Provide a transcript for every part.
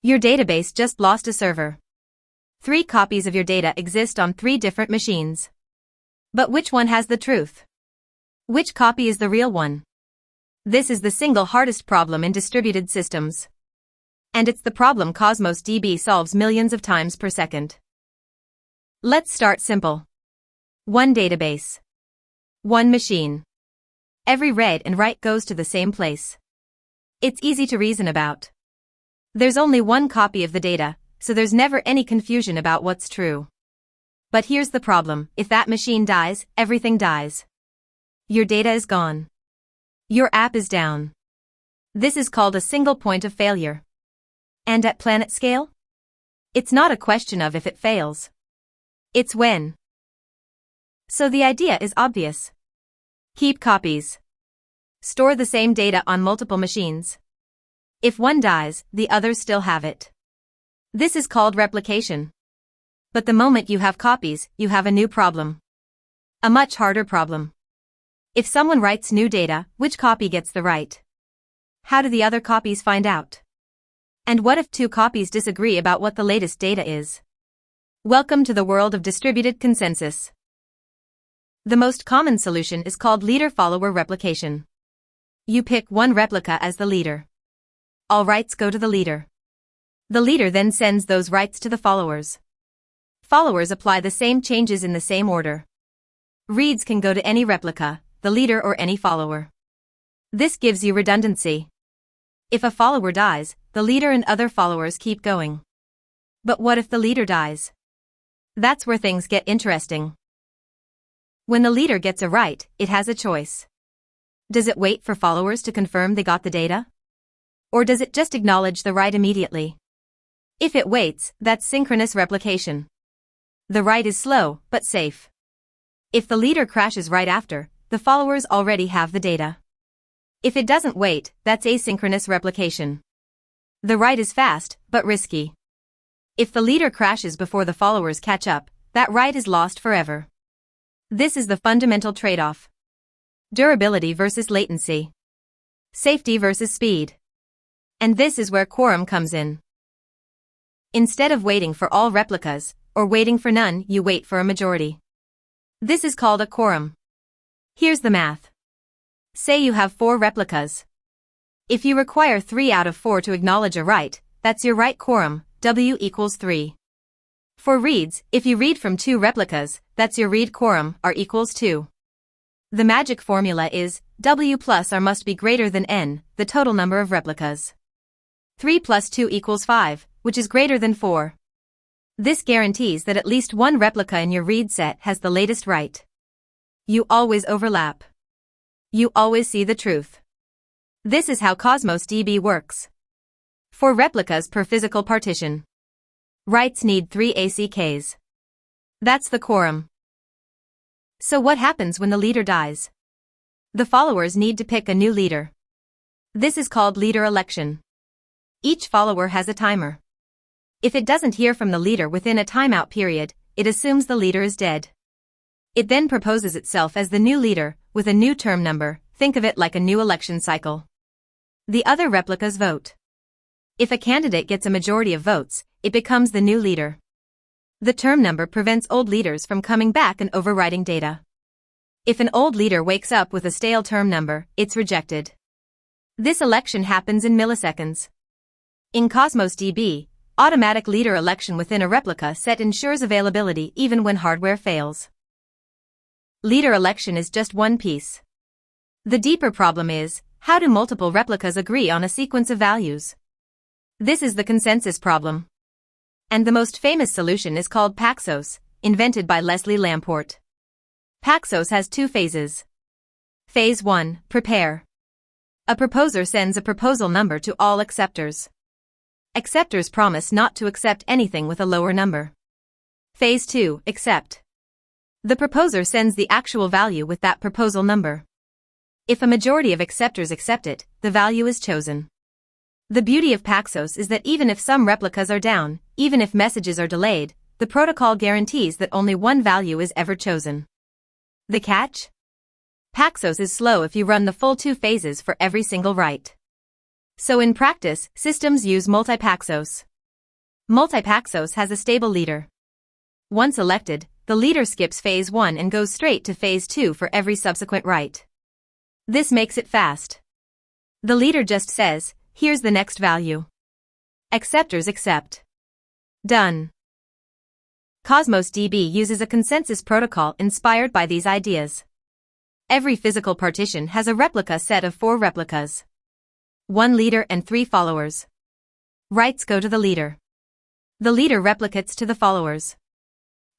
Your database just lost a server. 3 copies of your data exist on 3 different machines. But which one has the truth? Which copy is the real one? This is the single hardest problem in distributed systems. And it's the problem Cosmos DB solves millions of times per second. Let's start simple. 1 database. 1 machine. Every read and write goes to the same place. It's easy to reason about. There's only 1 copy of the data, so there's never any confusion about what's true. But here's the problem: if that machine dies, everything dies. Your data is gone. Your app is down. This is called a single point of failure. And at planet scale? It's not a question of if it fails. It's when. So the idea is obvious. Keep copies. Store the same data on multiple machines. If one dies, the others still have it. This is called replication. But the moment you have copies, you have a new problem. A much harder problem. If someone writes new data, which copy gets the right? How do the other copies find out? And what if 2 copies disagree about what the latest data is? Welcome to the world of distributed consensus. The most common solution is called leader-follower replication. You pick one replica as the leader. All writes go to the leader. The leader then sends those writes to the followers. Followers apply the same changes in the same order. Reads can go to any replica, the leader or any follower. This gives you redundancy. If a follower dies, the leader and other followers keep going. But what if the leader dies? That's where things get interesting. When the leader gets a write, it has a choice. Does it wait for followers to confirm they got the data? Or does it just acknowledge the write immediately? If it waits, that's synchronous replication. The write is slow, but safe. If the leader crashes right after, the followers already have the data. If it doesn't wait, that's asynchronous replication. The write is fast, but risky. If the leader crashes before the followers catch up, that write is lost forever. This is the fundamental trade-off. Durability versus latency. Safety versus speed. And this is where quorum comes in. Instead of waiting for all replicas, or waiting for none, you wait for a majority. This is called a quorum. Here's the math. Say you have 4 replicas. If you require 3 out of 4 to acknowledge a write, that's your write quorum, W equals 3. For reads, if you read from 2 replicas, that's your read quorum, R equals 2. The magic formula is, W plus R must be greater than N, the total number of replicas. 3 plus 2 equals 5, which is greater than 4. This guarantees that at least one replica in your read set has the latest write. You always overlap. You always see the truth. This is how Cosmos DB works. 4 replicas per physical partition. Writes need 3 ACKs. That's the quorum. So what happens when the leader dies? The followers need to pick a new leader. This is called leader election. Each follower has a timer. If it doesn't hear from the leader within a timeout period, it assumes the leader is dead. It then proposes itself as the new leader, with a new term number. Think of it like a new election cycle. The other replicas vote. If a candidate gets a majority of votes, it becomes the new leader. The term number prevents old leaders from coming back and overwriting data. If an old leader wakes up with a stale term number, it's rejected. This election happens in milliseconds. In Cosmos DB, automatic leader election within a replica set ensures availability even when hardware fails. Leader election is just one piece. The deeper problem is, how do multiple replicas agree on a sequence of values? This is the consensus problem. And the most famous solution is called Paxos, invented by Leslie Lamport. Paxos has 2 phases. Phase 1, prepare. A proposer sends a proposal number to all acceptors. Acceptors promise not to accept anything with a lower number. Phase 2, accept. The proposer sends the actual value with that proposal number. If a majority of acceptors accept it, the value is chosen. The beauty of Paxos is that even if some replicas are down, even if messages are delayed, the protocol guarantees that only one value is ever chosen. The catch? Paxos is slow if you run the full 2 phases for every single write. So in practice, systems use multi-Paxos. Multi-Paxos has a stable leader. Once elected, the leader skips phase 1 and goes straight to phase 2 for every subsequent write. This makes it fast. The leader just says, here's the next value. Acceptors accept. Done. Cosmos DB uses a consensus protocol inspired by these ideas. Every physical partition has a replica set of 4 replicas. 1 leader and 3 followers. Writes go to the leader. The leader replicates to the followers.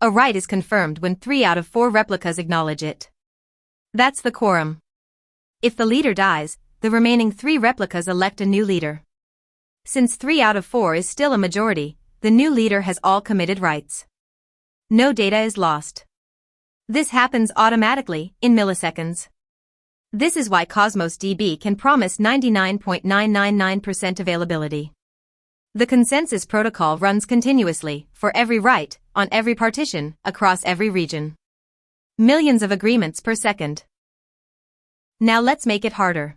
A write is confirmed when 3 out of 4 replicas acknowledge it. That's the quorum. If the leader dies, the remaining 3 replicas elect a new leader. Since 3 out of 4 is still a majority, the new leader has all committed writes. No data is lost. This happens automatically, in milliseconds. This is why Cosmos DB can promise 99.999% availability. The consensus protocol runs continuously, for every write, on every partition, across every region. Millions of agreements per second. Now let's make it harder.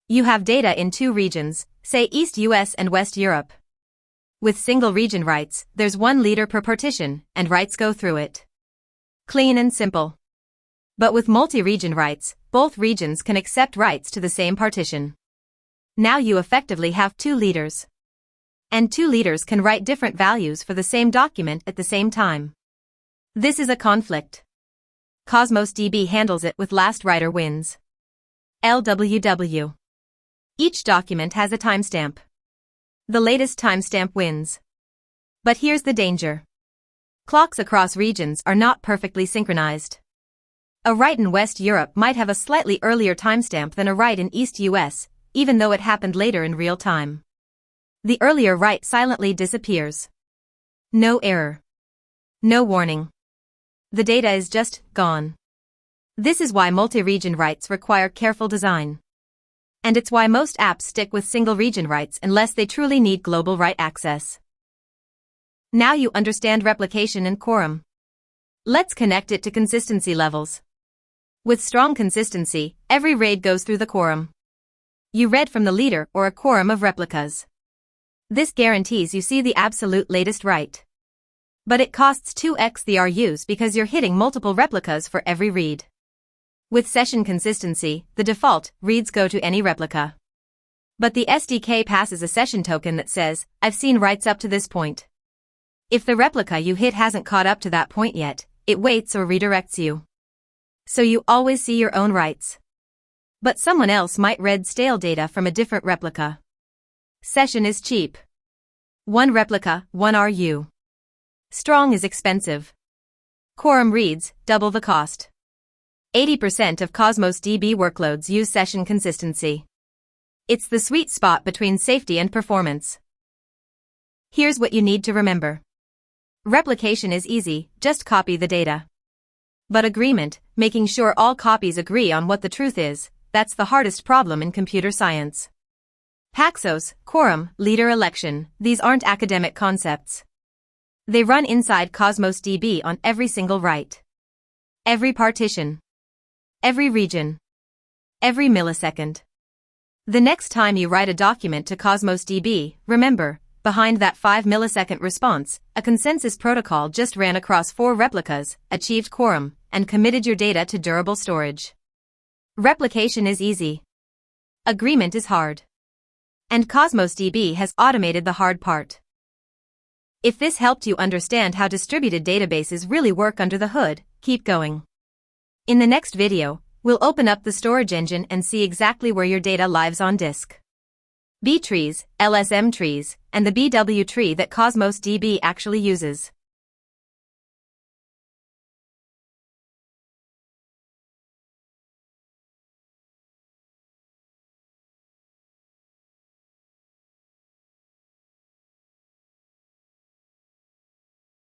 You have data in 2 regions, say East US and West Europe. With single region writes, there's 1 leader per partition, and writes go through it. Clean and simple. But with multi-region writes, both regions can accept writes to the same partition. Now you effectively have 2 leaders. And 2 leaders can write different values for the same document at the same time. This is a conflict. Cosmos DB handles it with last writer wins. LWW. Each document has a timestamp. The latest timestamp wins. But here's the danger. Clocks across regions are not perfectly synchronized. A write in West Europe might have a slightly earlier timestamp than a write in East US, even though it happened later in real time. The earlier write silently disappears. No error. No warning. The data is just gone. This is why multi-region writes require careful design. And it's why most apps stick with single-region writes unless they truly need global write access. Now you understand replication and quorum. Let's connect it to consistency levels. With strong consistency, every RAID goes through the quorum. You read from the leader or a quorum of replicas. This guarantees you see the absolute latest write. But it costs 2x the RUs because you're hitting multiple replicas for every read. With session consistency, the default reads go to any replica. But the SDK passes a session token that says, I've seen writes up to this point. If the replica you hit hasn't caught up to that point yet, it waits or redirects you. So you always see your own writes. But someone else might read stale data from a different replica. Session is cheap. 1 replica, 1 RU. Strong is expensive. Quorum reads, double the cost. 80% of Cosmos DB workloads use session consistency. It's the sweet spot between safety and performance. Here's what you need to remember. Replication is easy, just copy the data. But agreement, making sure all copies agree on what the truth is, that's the hardest problem in computer science. Paxos, quorum, leader election, these aren't academic concepts. They run inside Cosmos DB on every single write. Every partition. Every region. Every millisecond. The next time you write a document to Cosmos DB, remember, behind that 5 millisecond response, a consensus protocol just ran across 4 replicas, achieved quorum, and committed your data to durable storage. Replication is easy. Agreement is hard. And Cosmos DB has automated the hard part. If this helped you understand how distributed databases really work under the hood, keep going. In the next video, we'll open up the storage engine and see exactly where your data lives on disk. B trees, LSM trees, and the BW tree that Cosmos DB actually uses.